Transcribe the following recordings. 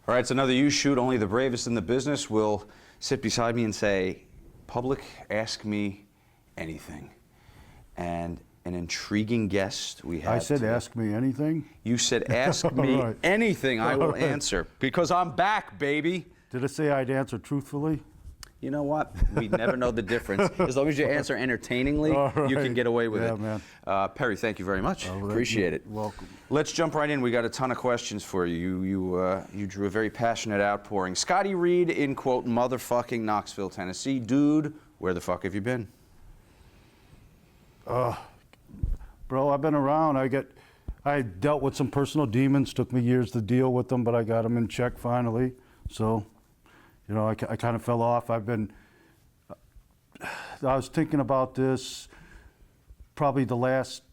All right, it's another You Shoot. Only the bravest in the business will sit beside me and say, public, ask me anything. And an intriguing guest we have I said, today. ask me anything? You said, ask me right. anything, I will right. answer. Because I'm back, baby. Did I say I'd answer truthfully? You know what? We never know the difference. As long as you answer entertainingly, right. you can get away with it. Man. Perry, thank you very much. Appreciate it. Welcome. Let's jump right in. We got a ton of questions for you. You drew a very passionate outpouring. Scotty Reed in, quote, motherfucking Knoxville, Tennessee. Dude, where the fuck have you been? Bro, I've been around. I dealt with some personal demons. Took me years to deal with them, but I got them in check finally. So, you know, I kind of fell off. I was thinking about this probably the last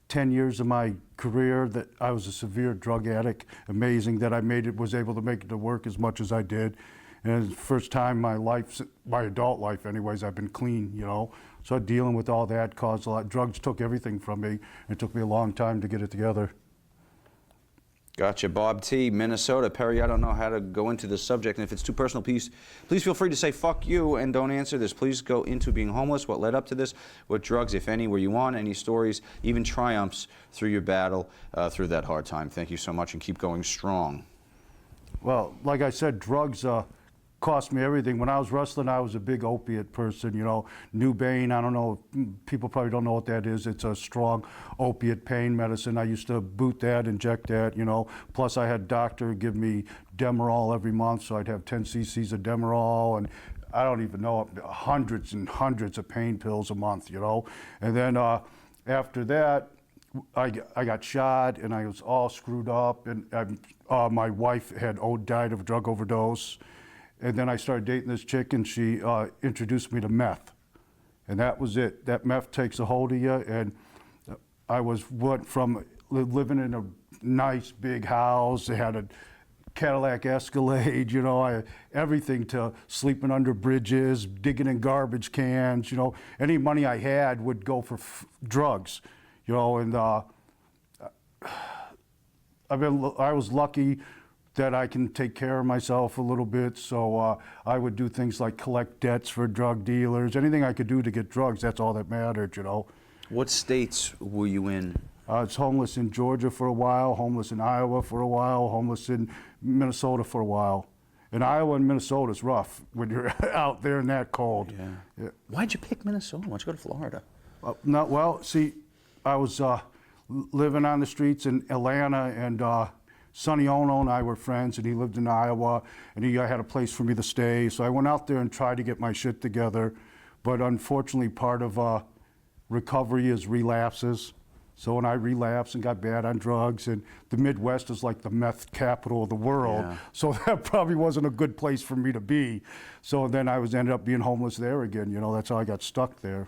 10 years of my career, that I was a severe drug addict. Amazing that I was able to make it to work as much as I did. And it's the first time in my adult life anyways, I've been clean, you know. So dealing with all that caused a lot. Drugs took everything from me. It took me a long time to get it together. Gotcha. Bob T, Minnesota. Perry, I don't know how to go into this subject, and if it's too personal, please feel free to say fuck you and don't answer this. Please go into being homeless, what led up to this, what drugs, if any, were you on, any stories, even triumphs through your battle, through that hard time. Thank you so much, and keep going strong. Well, like I said, drugs cost me everything. When I was wrestling, I was a big opiate person, you know. Nubain, I don't know, people probably don't know what that is. It's a strong opiate pain medicine. I used to boot that, inject that, you know. Plus I had a doctor give me Demerol every month, so I'd have 10 cc's of Demerol, and I don't even know, hundreds and hundreds of pain pills a month, you know. And then after that, I got shot, and I was all screwed up, and my wife had died of a drug overdose. And then I started dating this chick, and she introduced me to meth. And that was it. That meth takes a hold of you. And I went from living in a nice big house, had a Cadillac Escalade, you know, everything, to sleeping under bridges, digging in garbage cans, you know. Any money I had would go for drugs, you know. And I was lucky that I can take care of myself a little bit, so I would do things like collect debts for drug dealers. Anything I could do to get drugs, that's all that mattered, you know. What states were you in? I was homeless in Georgia for a while, homeless in Iowa for a while, homeless in Minnesota for a while. And Iowa and Minnesota is rough when you're out there in that cold. Yeah. Why'd you pick Minnesota? Why'd you go to Florida? Well, see, I was living on the streets in Atlanta, and Sonny Ono and I were friends, and he lived in Iowa, and he had a place for me to stay. So I went out there and tried to get my shit together. But unfortunately, part of recovery is relapses. So when I relapsed and got bad on drugs, and the Midwest is like the meth capital of the world, yeah. So that probably wasn't a good place for me to be. So then I ended up being homeless there again. You know, that's how I got stuck there.